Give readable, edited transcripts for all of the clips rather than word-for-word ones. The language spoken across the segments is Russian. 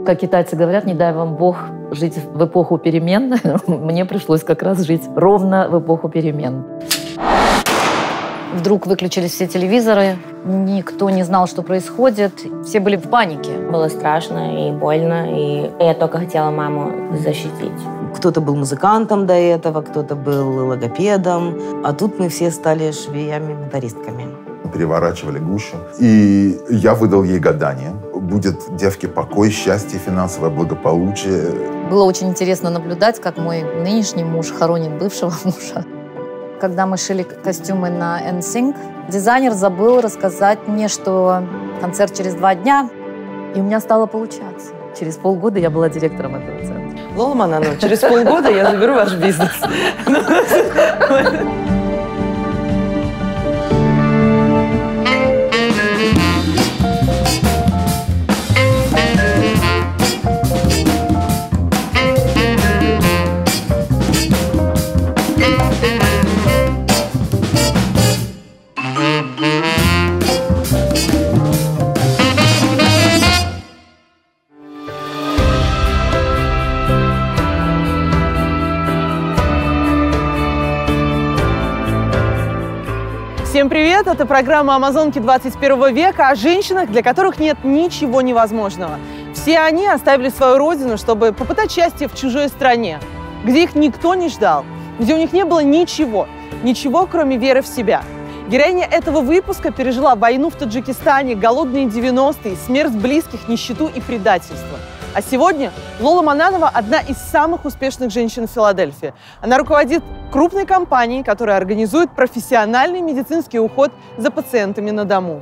Как китайцы говорят, не дай вам Бог жить в эпоху перемен. Мне пришлось как раз жить ровно в эпоху перемен. Вдруг выключились все телевизоры, никто не знал, что происходит, все были в панике. Было страшно и больно, и я только хотела маму защитить. Кто-то был музыкантом до этого, кто-то был логопедом, а тут мы все стали швеями-мотористками. Переворачивали гущу, и я выдал ей гадание. Будет девке покой, счастье, финансовое благополучие. Было очень интересно наблюдать, как мой нынешний муж хоронит бывшего мужа. Когда мы шили костюмы на NSYNC, дизайнер забыл рассказать мне, что концерт через 2 дня, и у меня стало получаться. Через полгода я была директором этого центра. Лола Мананова, через полгода я заберу ваш бизнес. Всем привет! Это программа «Амазонки 21 века» о женщинах, для которых нет ничего невозможного. Все они оставили свою родину, чтобы попытать счастье в чужой стране, где их никто не ждал, где у них не было ничего, кроме веры в себя. Героиня этого выпуска пережила войну в Таджикистане, голодные 90-е, смерть близких, нищету и предательство. А сегодня Лола Мананова – одна из самых успешных женщин в Филадельфии. Она руководит крупной компанией, которая организует профессиональный медицинский уход за пациентами на дому.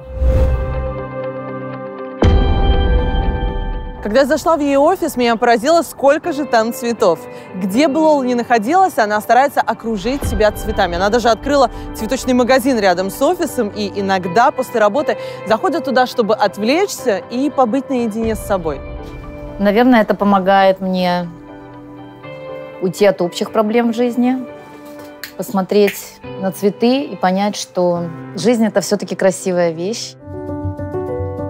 Когда я зашла в ее офис, меня поразило, сколько же там цветов. Где бы Лола ни находилась, она старается окружить себя цветами. Она даже открыла цветочный магазин рядом с офисом, и иногда после работы заходит туда, чтобы отвлечься и побыть наедине с собой. Наверное, это помогает мне уйти от общих проблем в жизни, посмотреть на цветы и понять, что жизнь – это все-таки красивая вещь.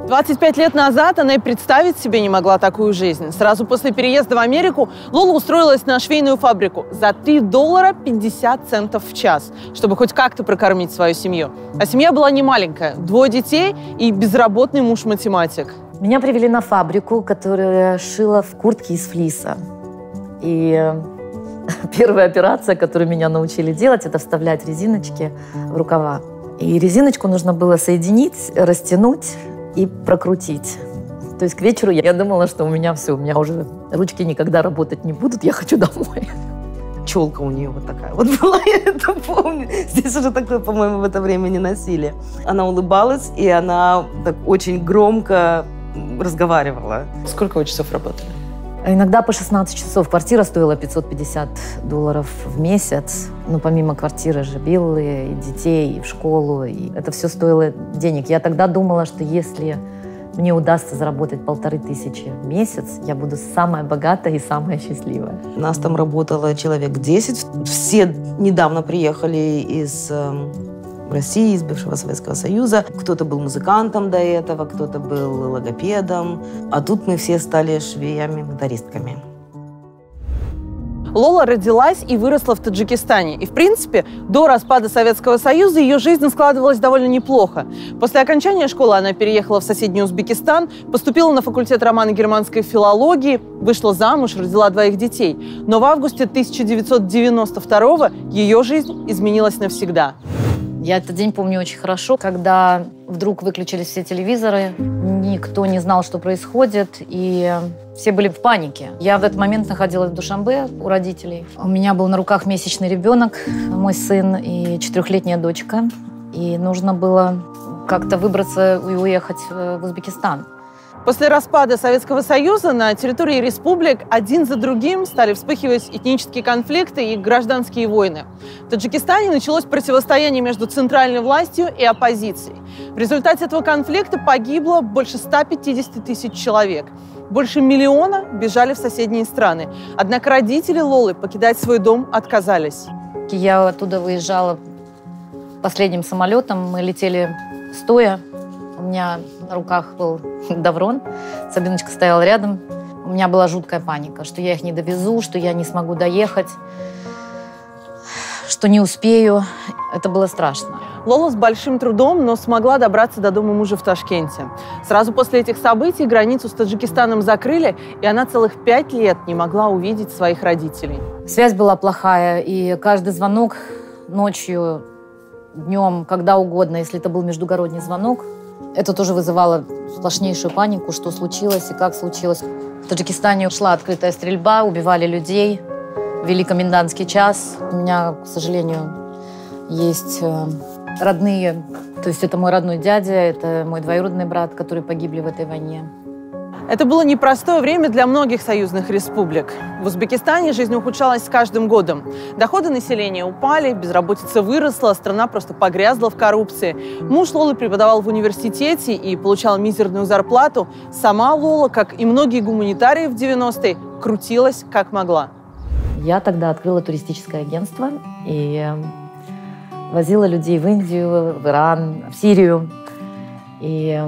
25 лет назад она и представить себе не могла такую жизнь. Сразу после переезда в Америку Лола устроилась на швейную фабрику за $3.50 в час, чтобы хоть как-то прокормить свою семью. А семья была не маленькая – 2 детей и безработный муж-математик. Меня привели на фабрику, которая шила в куртке из флиса. И первая операция, которую меня научили делать, это вставлять резиночки в рукава. И резиночку нужно было соединить, растянуть и прокрутить. То есть к вечеру я думала, что у меня все, у меня уже ручки никогда работать не будут, я хочу домой. Челка у нее вот такая вот была, я это помню. Здесь уже такое, по-моему, в это время не носили. Она улыбалась, и она так очень громко разговаривала. Сколько вы часов работали? Иногда по 16 часов. Квартира стоила $550 в месяц. Но помимо квартиры же биллы, и детей, и в школу. И это все стоило денег. Я тогда думала, что если мне удастся заработать 1500 в месяц, я буду самая богатая и самая счастливая. У нас там работало человек 10. Все недавно приехали из России, из бывшего Советского Союза. Кто-то был музыкантом до этого, кто-то был логопедом. А тут мы все стали швеями-мотористками. Лола родилась и выросла в Таджикистане. И, в принципе, до распада Советского Союза ее жизнь складывалась довольно неплохо. После окончания школы она переехала в соседний Узбекистан, поступила на факультет романо-германской филологии, вышла замуж, родила 2 детей. Но в августе 1992-го ее жизнь изменилась навсегда. Я этот день помню очень хорошо, когда вдруг выключились все телевизоры, никто не знал, что происходит, и все были в панике. Я в этот момент находилась в Душанбе у родителей. У меня был на руках месячный ребенок, мой сын и 4-летняя дочка. И нужно было как-то выбраться и уехать в Узбекистан. После распада Советского Союза на территории республик один за другим стали вспыхивать этнические конфликты и гражданские войны. В Таджикистане началось противостояние между центральной властью и оппозицией. В результате этого конфликта погибло больше 150 000 человек. Больше 1 миллиона бежали в соседние страны. Однако родители Лолы покидать свой дом отказались. Я оттуда выезжала последним самолетом. Мы летели стоя. У меня на руках был Даврон. Сабиночка стояла рядом. У меня была жуткая паника, что я их не довезу, что я не смогу доехать, что не успею. Это было страшно. Лола с большим трудом, но смогла добраться до дома мужа в Ташкенте. Сразу после этих событий границу с Таджикистаном закрыли, и она целых 5 лет не могла увидеть своих родителей. Связь была плохая, и каждый звонок ночью, днем, когда угодно, если это был междугородний звонок, это тоже вызывало сплошнейшую панику, что случилось и как случилось. В Таджикистане шла открытая стрельба, убивали людей, ввели комендантский час. У меня, к сожалению, есть родные, то есть это мой родной дядя, это мой двоюродный брат, которые погибли в этой войне. Это было непростое время для многих союзных республик. В Узбекистане жизнь ухудшалась с каждым годом. Доходы населения упали, безработица выросла, страна просто погрязла в коррупции. Муж Лолы преподавал в университете и получал мизерную зарплату. Сама Лола, как и многие гуманитарии в 90-е, крутилась как могла. Я тогда открыла туристическое агентство и возила людей в Индию, в Иран, в Сирию. И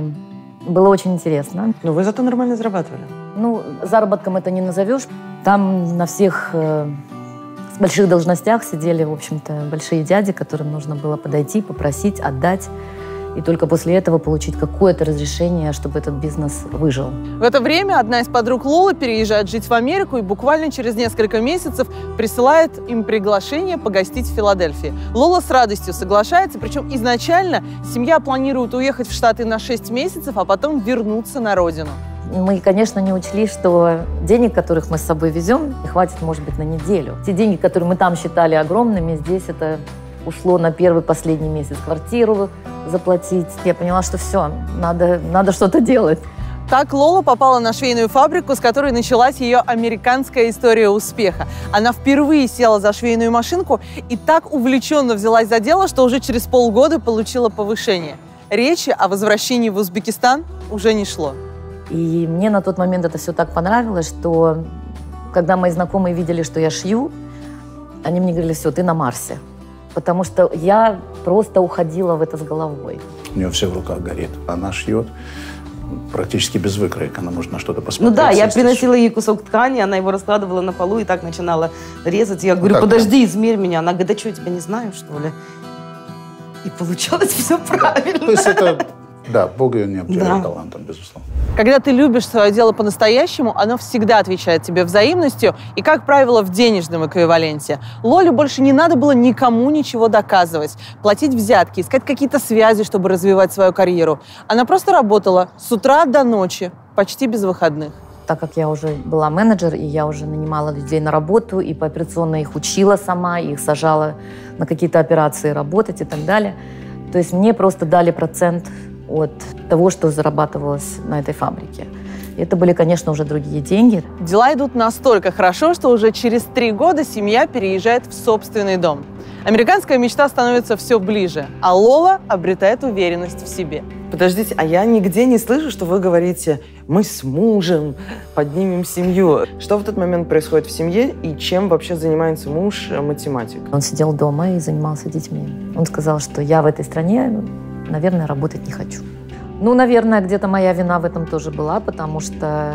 было очень интересно. Но вы зато нормально зарабатывали. Ну, заработком это не назовешь. Там на всех с больших должностях сидели, в общем-то, большие дяди, которым нужно было подойти, попросить, отдать. И только после этого получить какое-то разрешение, чтобы этот бизнес выжил. В это время одна из подруг Лолы переезжает жить в Америку и буквально через несколько месяцев присылает им приглашение погостить в Филадельфии. Лола с радостью соглашается, причем изначально семья планирует уехать в Штаты на 6 месяцев, а потом вернуться на родину. Мы, конечно, не учли, что денег, которых мы с собой везем, хватит, может быть, на неделю. Те деньги, которые мы там считали огромными, здесь это ушло на первый, последний месяц квартиру заплатить. Я поняла, что все, надо что-то делать. Так Лола попала на швейную фабрику, с которой началась ее американская история успеха. Она впервые села за швейную машинку и так увлеченно взялась за дело, что уже через полгода получила повышение. Речи о возвращении в Узбекистан уже не шло. И мне на тот момент это все так понравилось, что когда мои знакомые видели, что я шью, они мне говорили: все, ты на Марсе. Потому что я просто уходила в это с головой. У нее все в руках горит. Она шьет практически без выкроек. Она может на что-то посмотреть. Ну да, я приносила ей кусок ткани, она его раскладывала на полу и так начинала резать. Я говорю: подожди, измерь меня. Она говорит: да что, я тебя не знаю, что ли? И получалось все правильно. То есть это, да, Бог ее не обделил талантом, безусловно. Когда ты любишь свое дело по-настоящему, оно всегда отвечает тебе взаимностью и, как правило, в денежном эквиваленте. Лоле больше не надо было никому ничего доказывать, платить взятки, искать какие-то связи, чтобы развивать свою карьеру. Она просто работала с утра до ночи, почти без выходных. Так как я уже была менеджер, и я уже нанимала людей на работу, и пооперационно их учила сама, их сажала на какие-то операции работать и так далее. То есть мне просто дали процент от того, что зарабатывалось на этой фабрике. И это были, конечно, уже другие деньги. Дела идут настолько хорошо, что уже через 3 года семья переезжает в собственный дом. Американская мечта становится все ближе, а Лола обретает уверенность в себе. Подождите, а я нигде не слышу, что вы говорите: мы с мужем поднимем семью. Что в этот момент происходит в семье и чем вообще занимается муж, математик? Он сидел дома и занимался детьми. Он сказал, что я в этой стране, наверное, работать не хочу. Ну, наверное, где-то моя вина в этом тоже была, потому что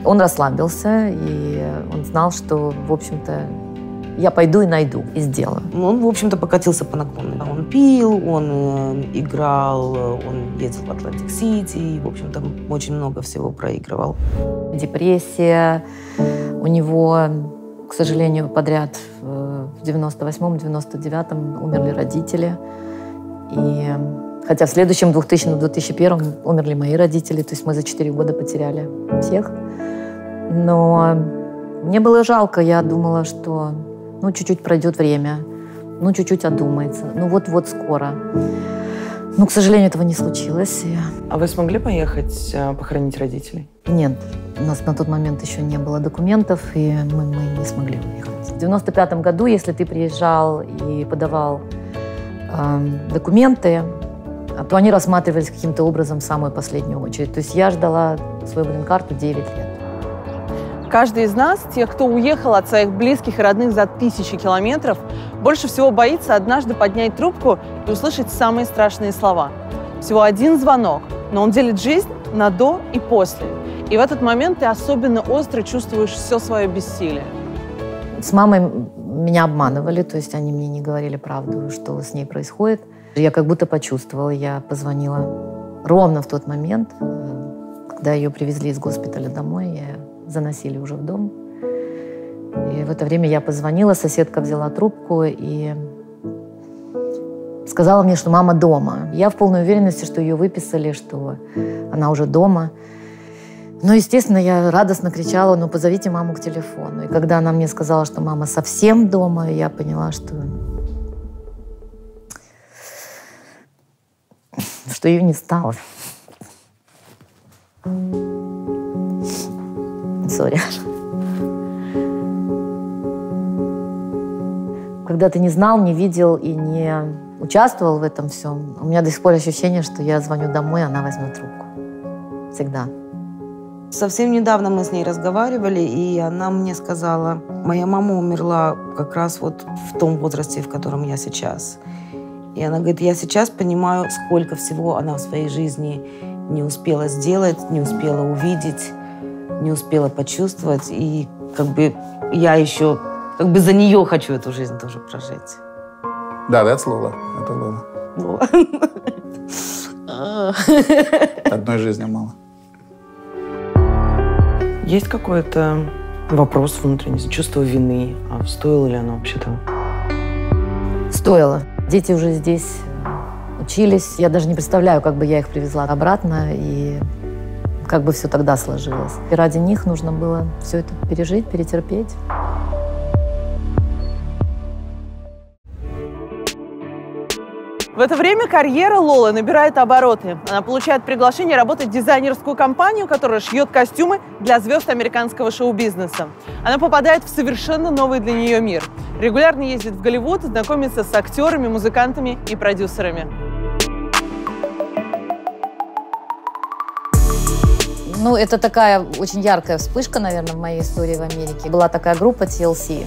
он расслабился, и он знал, что, в общем-то, я пойду и найду, и сделаю. Он, в общем-то, покатился по наклонной. Он пил, он играл, он ездил в Атлантик-Сити, и, в общем-то, очень много всего проигрывал. Депрессия. У него, к сожалению, подряд в 98-м, 99-м умерли родители. И хотя в следующем 2000-2001 умерли мои родители, то есть мы за 4 года потеряли всех. Но мне было жалко, я думала, что чуть-чуть пройдет время, чуть-чуть одумается, вот-вот скоро. Но, к сожалению, этого не случилось. А вы смогли поехать похоронить родителей? Нет, у нас на тот момент еще не было документов, и мы не смогли уехать. В 95-м году, если ты приезжал и подавал документы, то они рассматривались каким-то образом в самую последнюю очередь. То есть я ждала свою грин-карту 9 лет. Каждый из нас, тех, кто уехал от своих близких и родных за тысячи километров, больше всего боится однажды поднять трубку и услышать самые страшные слова. Всего один звонок, но он делит жизнь на до и после. И в этот момент ты особенно остро чувствуешь все свое бессилие. С мамой меня обманывали, то есть они мне не говорили правду, что с ней происходит. Я как будто почувствовала, я позвонила ровно в тот момент, когда ее привезли из госпиталя домой, ее заносили уже в дом. И в это время я позвонила, соседка взяла трубку и сказала мне, что мама дома. Я в полной уверенности, что ее выписали, что она уже дома. Ну, естественно, я радостно кричала: ну, позовите маму к телефону. И когда она мне сказала, что мама совсем дома, я поняла, что ее не стало. Сори. Когда ты не знал, не видел и не участвовал в этом всем, у меня до сих пор ощущение, что я звоню домой, она возьмет трубку. Всегда. Совсем недавно мы с ней разговаривали, и она мне сказала: моя мама умерла как раз вот в том возрасте, в котором я сейчас. И она говорит: я сейчас понимаю, сколько всего она в своей жизни не успела сделать, не успела увидеть, не успела почувствовать. И как бы я еще как бы за нее хочу эту жизнь тоже прожить. Да, это Лола. Это Лола. Одной жизни мало. Есть какой-то вопрос внутренний, чувство вины? А стоило ли оно вообще того? Стоило. Дети уже здесь учились. Я даже не представляю, как бы я их привезла обратно и как бы все тогда сложилось. И ради них нужно было все это пережить, перетерпеть. В это время карьера Лолы набирает обороты. Она получает приглашение работать в дизайнерскую компанию, которая шьет костюмы для звезд американского шоу-бизнеса. Она попадает в совершенно новый для нее мир. Регулярно ездит в Голливуд, знакомится с актерами, музыкантами и продюсерами. Ну, это такая очень яркая вспышка, наверное, в моей истории в Америке. Была такая группа TLC.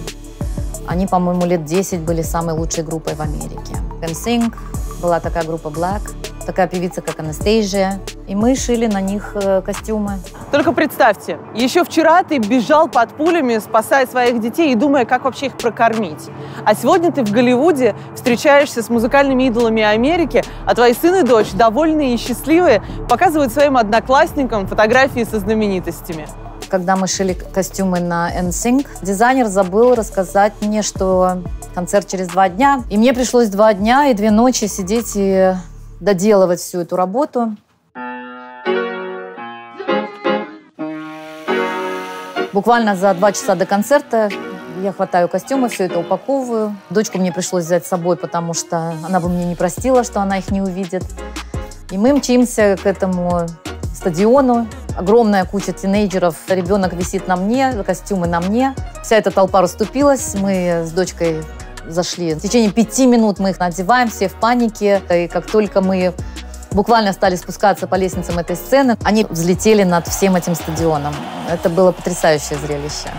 Они, по-моему, лет 10 были самой лучшей группой в Америке. NSYNC, была такая группа Black, такая певица, как Анастейжия. И мы шили на них костюмы. Только представьте, еще вчера ты бежал под пулями, спасая своих детей и думая, как вообще их прокормить. А сегодня ты в Голливуде встречаешься с музыкальными идолами Америки, а твои сын и дочь, довольные и счастливые, показывают своим одноклассникам фотографии со знаменитостями. Когда мы шили костюмы на NSYNC, дизайнер забыл рассказать мне, что концерт через 2 дня. И мне пришлось 2 дня и 2 ночи сидеть и доделывать всю эту работу. Буквально за 2 часа до концерта я хватаю костюмы, все это упаковываю. Дочку мне пришлось взять с собой, потому что она бы мне не простила, что она их не увидит. И мы мчимся к этому стадиону. Огромная куча тинейджеров. Ребенок висит на мне, костюмы на мне. Вся эта толпа расступилась. Мы с дочкой зашли. В течение 5 минут мы их надеваем, все в панике. И как только мы буквально стали спускаться по лестницам этой сцены, они взлетели над всем этим стадионом. Это было потрясающее зрелище.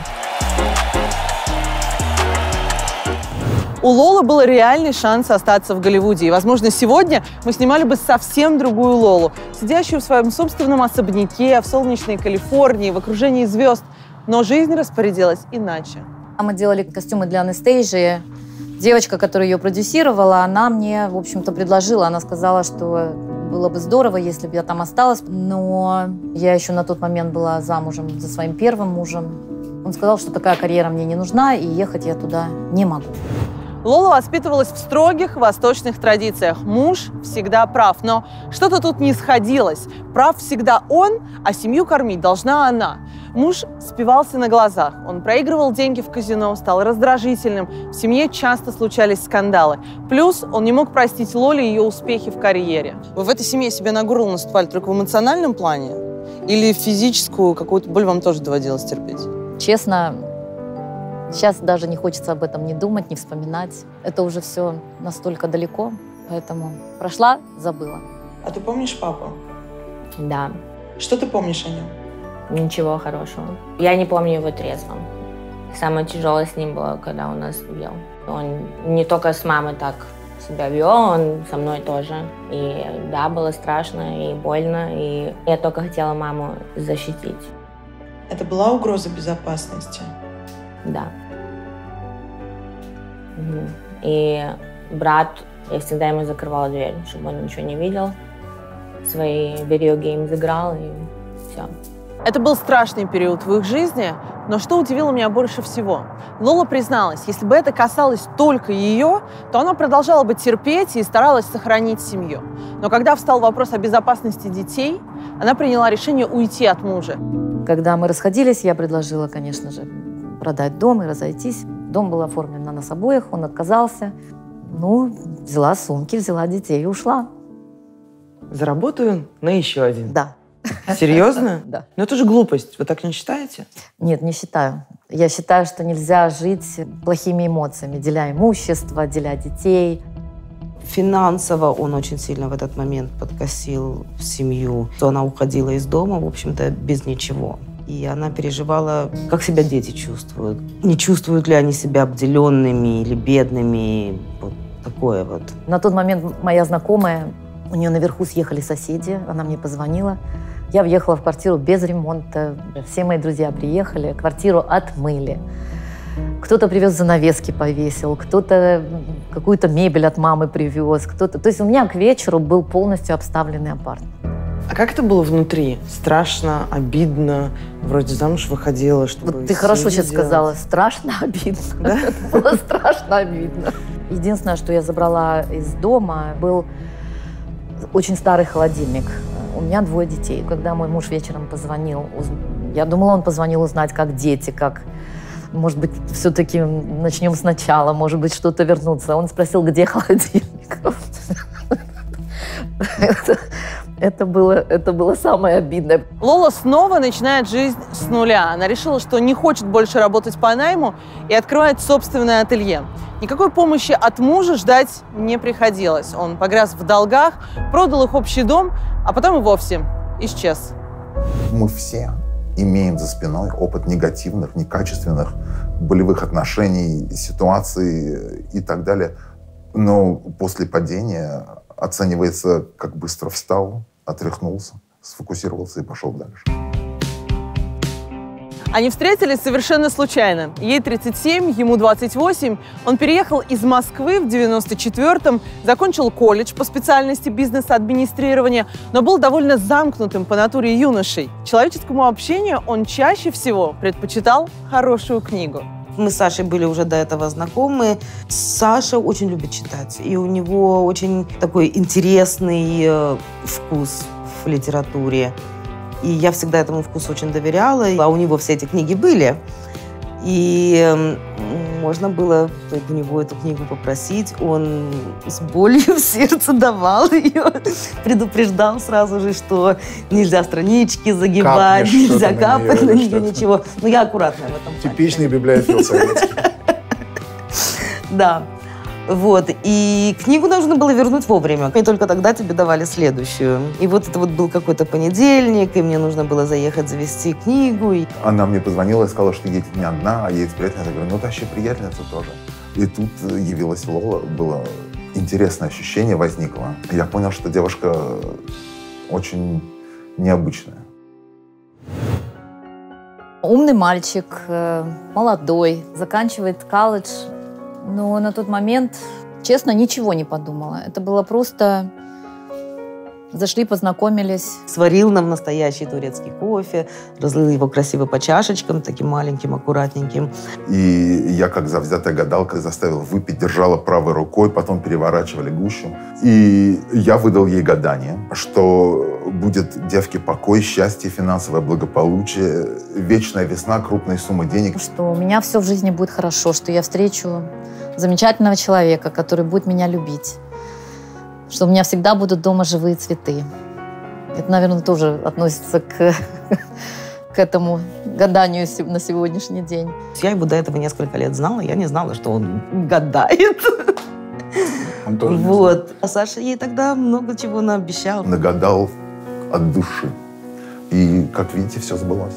У Лолы был реальный шанс остаться в Голливуде. И, возможно, сегодня мы снимали бы совсем другую Лолу, сидящую в своем собственном особняке в солнечной Калифорнии, в окружении звезд. Но жизнь распорядилась иначе. Мы делали костюмы для Анастейжии. Девочка, которая ее продюсировала, она мне, в общем-то, предложила. Она сказала, что было бы здорово, если бы я там осталась. Но я еще на тот момент была замужем за своим первым мужем. Он сказал, что такая карьера мне не нужна, и ехать я туда не могу. Лола воспитывалась в строгих восточных традициях. Муж всегда прав, но что-то тут не сходилось. Прав всегда он, а семью кормить должна она. Муж спивался на глазах. Он проигрывал деньги в казино, стал раздражительным. В семье часто случались скандалы. Плюс он не мог простить Лоле ее успехи в карьере. Вы в этой семье себе на горло наступали только в эмоциональном плане? Или физическую какую-то боль вам тоже доводилось терпеть? Честно, сейчас даже не хочется об этом ни думать, ни вспоминать. Это уже все настолько далеко, поэтому прошла, забыла. А ты помнишь папу? Да, Что ты помнишь о нем? ничего хорошего. Я не помню его трезвым. Самое тяжелое с ним было, когда он нас убил. Он не только с мамой так себя вел, он со мной тоже. И да, было страшно и больно, и я только хотела маму защитить. Это была угроза безопасности? Да. И брат, я всегда ему закрывала дверь, чтобы он ничего не видел. Свои видеогеймы играл, и все. Это был страшный период в их жизни, но что удивило меня больше всего? Лола призналась, если бы это касалось только ее, то она продолжала бы терпеть и старалась сохранить семью. Но когда встал вопрос о безопасности детей, она приняла решение уйти от мужа. Когда мы расходились, я предложила, конечно же, продать дом и разойтись. Дом был оформлен на нас обоих, он отказался. Ну, взяла сумки, взяла детей и ушла. Заработаю на еще один. Да. Серьезно? Да. Но это же глупость. Вы так не считаете? Нет, не считаю. Я считаю, что нельзя жить плохими эмоциями, деля имущество, деля детей. Финансово он очень сильно в этот момент подкосил семью. То она уходила из дома, в общем-то, без ничего. И она переживала, как себя дети чувствуют. Не чувствуют ли они себя обделенными или бедными. Вот такое вот. На тот момент моя знакомая, у нее наверху съехали соседи, она мне позвонила. Я въехала в квартиру без ремонта. Все мои друзья приехали, квартиру отмыли. Кто-то привез занавески, повесил, кто-то какую-то мебель от мамы привез, кто-то... То есть у меня к вечеру был полностью обставленный апартамент. А как это было внутри? Страшно, обидно? Вроде замуж выходила, чтобы... Вот ты хорошо сейчас сказала. Страшно, обидно. Да? Это было страшно, обидно. Единственное, что я забрала из дома, был очень старый холодильник. У меня 2 детей. Когда мой муж вечером позвонил, я думала, он позвонил узнать, как дети, как... Может быть, все-таки начнем сначала, может быть, что-то вернуться. Он спросил, где холодильник. Это было самое обидное. Лола снова начинает жизнь с нуля. Она решила, что не хочет больше работать по найму и открывает собственное ателье. Никакой помощи от мужа ждать не приходилось. Он погряз в долгах, продал их общий дом, а потом и вовсе исчез. Мы все имеем за спиной опыт негативных, некачественных болевых отношений, ситуаций и так далее. Но после падения оценивается, как быстро встал, отряхнулся, сфокусировался и пошел дальше. Они встретились совершенно случайно. Ей 37, ему 28. Он переехал из Москвы в 94-м, закончил колледж по специальности бизнес-администрирования, но был довольно замкнутым по натуре юношей. Человеческому общению он чаще всего предпочитал хорошую книгу. Мы с Сашей были уже до этого знакомы. Саша очень любит читать, и у него очень такой интересный вкус в литературе. И я всегда этому вкусу очень доверяла. А у него все эти книги были. И можно было у него эту книгу попросить. Он с болью в сердце давал ее. Предупреждал сразу же, что нельзя странички загибать, нельзя капать на нее, ничего. Но я аккуратная в этом плане. Типичный библиофил советский. Да. Вот. И книгу нужно было вернуть вовремя. И только тогда тебе давали следующую. И вот это вот был какой-то понедельник, и мне нужно было заехать завести книгу. Она мне позвонила и сказала, что едет не одна, а едет приятельница. Я говорю, ну, тащи приятельницу тоже. И тут явилась Лола. Было интересное ощущение возникло. Я понял, что девушка очень необычная. Умный мальчик, молодой, заканчивает колледж. Но на тот момент, честно, ничего не подумала. Это было просто... Зашли, познакомились. Сварил нам настоящий турецкий кофе, разлил его красиво по чашечкам, таким маленьким, аккуратненьким. И я, как завзятая гадалка, заставил выпить, держала правой рукой, потом переворачивали гущу. И я выдал ей гадание, что будет девке покой, счастье, финансовое благополучие, вечная весна, крупные суммы денег. Что у меня все в жизни будет хорошо, что я встречу замечательного человека, который будет меня любить. Что у меня всегда будут дома живые цветы. Это, наверное, тоже относится к этому гаданию на сегодняшний день. Я его до этого несколько лет знала, я не знала, что он гадает. Он тоже вот. А Саша ей тогда много чего наобещал. Нагадал от души. И, как видите, все сбылось.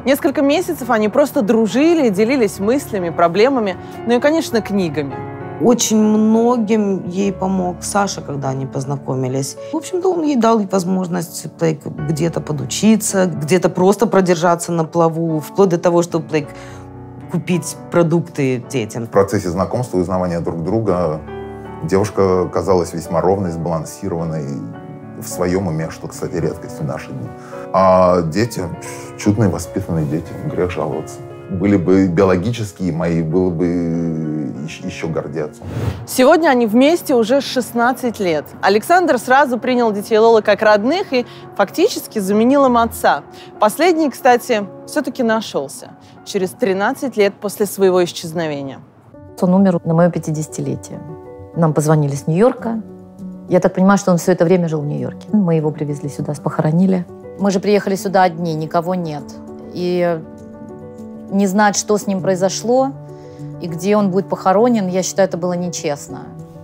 Несколько месяцев они просто дружили, делились мыслями, проблемами, ну и, конечно, книгами. Очень многим ей помог Саша, когда они познакомились. В общем-то, он ей дал возможность где-то подучиться, где-то просто продержаться на плаву, вплоть до того, чтобы купить продукты детям. В процессе знакомства и узнавания друг друга девушка казалась весьма ровной, сбалансированной в своем уме, что, кстати, редкость в наши дни. А дети, чудные, воспитанные дети, грех жаловаться. Были бы биологические мои, было бы еще гордятся. Сегодня они вместе уже 16 лет. Александр сразу принял детей Лолы как родных и фактически заменил им отца. Последний, кстати, все-таки нашелся через 13 лет после своего исчезновения. Он умер на мое 50-летие. Нам позвонили с Нью-Йорка. Я так понимаю, что он все это время жил в Нью-Йорке. Мы его привезли сюда, похоронили. Мы же приехали сюда одни, никого нет. И не знать, что с ним произошло и где он будет похоронен, я считаю, это было нечестно.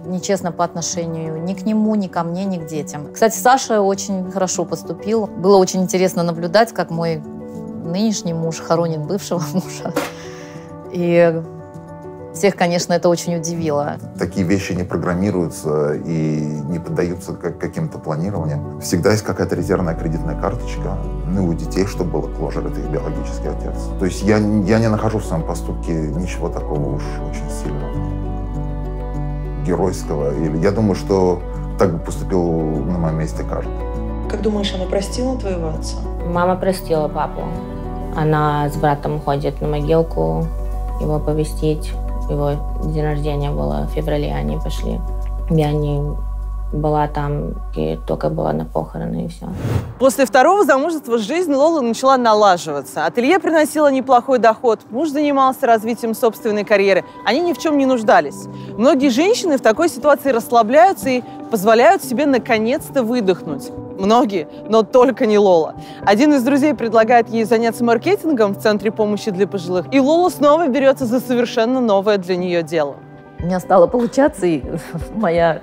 Нечестно по отношению ни к нему, ни ко мне, ни к детям. Кстати, Саша очень хорошо поступил. Было очень интересно наблюдать, как мой нынешний муж хоронит бывшего мужа. И всех, конечно, это очень удивило. Такие вещи не программируются и не поддаются каким-то планированиям. Всегда есть какая-то резервная кредитная карточка, ну, у детей, чтобы было кложер, это их биологический отец. То есть я не нахожу в своем поступке ничего такого уж очень сильного, геройского. Я думаю, что так бы поступил на моем месте каждый. Как думаешь, она простила твоего отца? Мама простила папу. Она с братом ходит на могилку, его повестить. Его день рождения было в феврале, они пошли. Я не была там, и только была на похороны, и все. После второго замужества жизнь Лолы начала налаживаться. Ателье приносило неплохой доход, муж занимался развитием собственной карьеры. Они ни в чем не нуждались. Многие женщины в такой ситуации расслабляются и позволяют себе наконец-то выдохнуть. Многие, но только не Лола. Один из друзей предлагает ей заняться маркетингом в Центре помощи для пожилых, и Лола снова берется за совершенно новое для нее дело. У меня стало получаться, и моя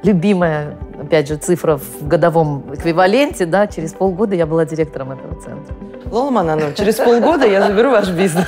любимая, опять же, цифра в годовом эквиваленте, да, через полгода я была директором этого центра. Лола Мананова, через полгода я заберу ваш бизнес.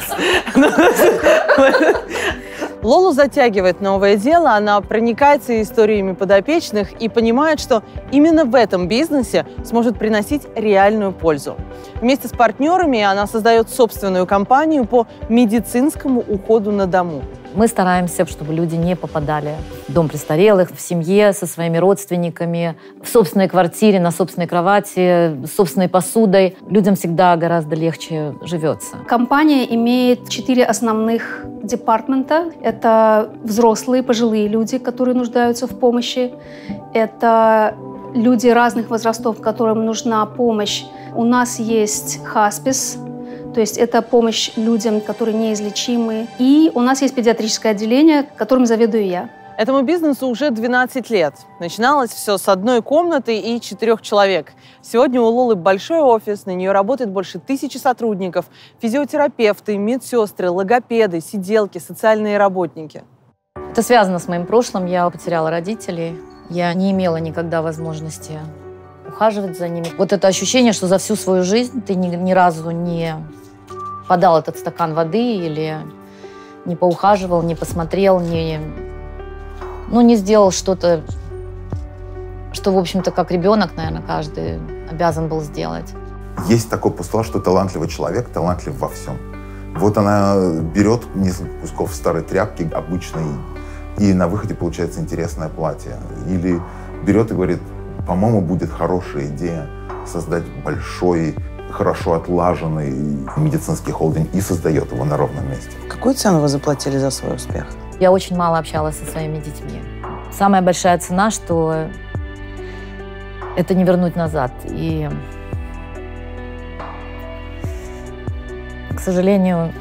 Лолу затягивает новое дело, она проникается историями подопечных и понимает, что именно в этом бизнесе сможет приносить реальную пользу. Вместе с партнерами она создает собственную компанию по медицинскому уходу на дому. Мы стараемся, чтобы люди не попадали в дом престарелых, в семье со своими родственниками, в собственной квартире, на собственной кровати, с собственной посудой. Людям всегда гораздо легче живется. Компания имеет 4 основных департамента. Это взрослые, пожилые люди, которые нуждаются в помощи. Это люди разных возрастов, которым нужна помощь. У нас есть хоспис, то есть это помощь людям, которые неизлечимы. И у нас есть педиатрическое отделение, которым заведую я. Этому бизнесу уже 12 лет. Начиналось все с одной комнаты и 4 человек. Сегодня у Лолы большой офис, на нее работает больше 1000 сотрудников, физиотерапевты, медсестры, логопеды, сиделки, социальные работники. Это связано с моим прошлым. Я потеряла родителей. Я не имела никогда возможности ухаживать за ними. Вот это ощущение, что за всю свою жизнь ты ни разу не подал этот стакан воды или не поухаживал, не посмотрел, не сделал что-то, что, в общем-то, как ребенок, наверное, каждый обязан был сделать. Есть такой постулат, что талантливый человек талантлив во всем. Вот она берет несколько кусков старой тряпки обычной, и на выходе получается интересное платье. Или берет и говорит: по-моему, будет хорошая идея создать большой, хорошо отлаженный медицинский холдинг, и создает его на ровном месте. Какую цену вы заплатили за свой успех? Я очень мало общалась со своими детьми. Самая большая цена, что это не вернуть назад. И, к сожалению,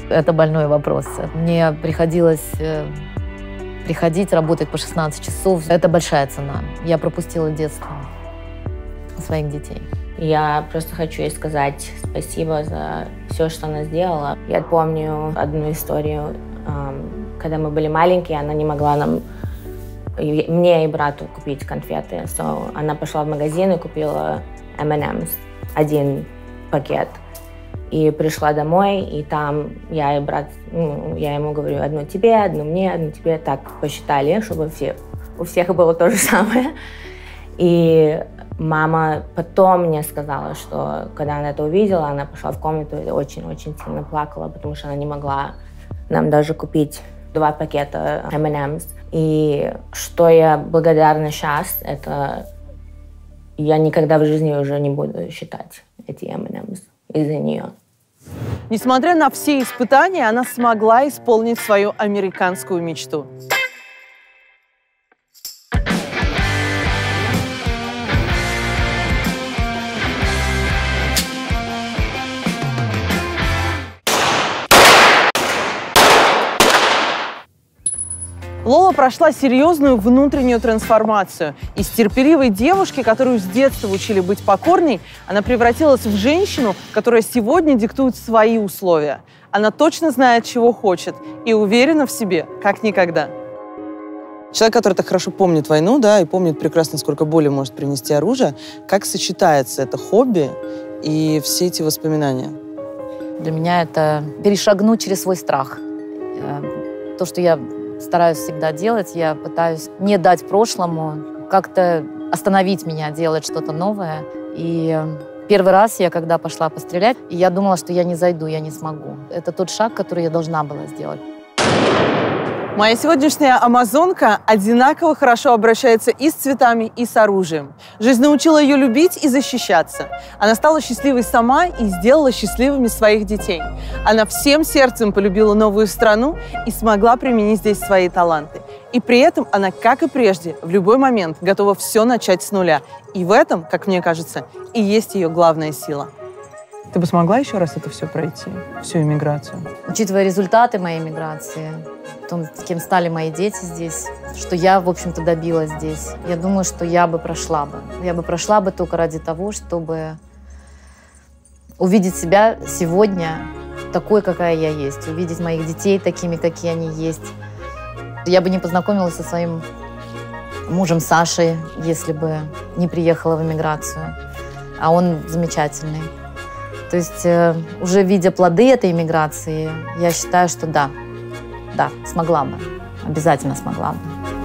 это больной вопрос. Мне приходилось приходить, работать по 16 часов. Это большая цена. Я пропустила детство своих детей. Я просто хочу ей сказать спасибо за все, что она сделала. Я помню одну историю, когда мы были маленькие, она не могла мне и брату купить конфеты. Она пошла в магазин и купила M&M's, один пакет. И пришла домой, и там я и брат, я ему говорю, одну тебе, одну мне, одну тебе. Так посчитали, чтобы у всех было то же самое. И мама потом мне сказала, что когда она это увидела, она пошла в комнату и очень-очень сильно плакала, потому что она не могла нам даже купить 2 пакета M&M's. И что я благодарна сейчас, это я никогда в жизни уже не буду считать эти M&M's из-за нее. Несмотря на все испытания, она смогла исполнить свою американскую мечту. Лола прошла серьезную внутреннюю трансформацию. Из терпеливой девушки, которую с детства учили быть покорной, она превратилась в женщину, которая сегодня диктует свои условия. Она точно знает, чего хочет, и уверена в себе, как никогда. Человек, который так хорошо помнит войну, да, и помнит прекрасно, сколько боли может принести оружие, как сочетается это хобби и все эти воспоминания? Для меня это перешагнуть через свой страх. То, что я стараюсь всегда делать, я пытаюсь не дать прошлому как-то остановить меня, делать что-то новое. И первый раз я, когда пошла пострелять, я думала, что я не зайду, я не смогу. Это тот шаг, который я должна была сделать. Моя сегодняшняя амазонка одинаково хорошо обращается и с цветами, и с оружием. Жизнь научила ее любить и защищаться. Она стала счастливой сама и сделала счастливыми своих детей. Она всем сердцем полюбила новую страну и смогла применить здесь свои таланты. И при этом она, как и прежде, в любой момент готова все начать с нуля. И в этом, как мне кажется, и есть ее главная сила. Ты бы смогла еще раз это все пройти, всю иммиграцию? Учитывая результаты моей миграции, том, кем стали мои дети здесь, что я, в общем-то, добилась здесь, я думаю, что я бы прошла бы. Я бы прошла бы только ради того, чтобы увидеть себя сегодня такой, какая я есть, увидеть моих детей такими, какие они есть. Я бы не познакомилась со своим мужем Сашей, если бы не приехала в эмиграцию. А он замечательный. То есть уже видя плоды этой эмиграции, я считаю, что да, смогла бы, обязательно смогла бы.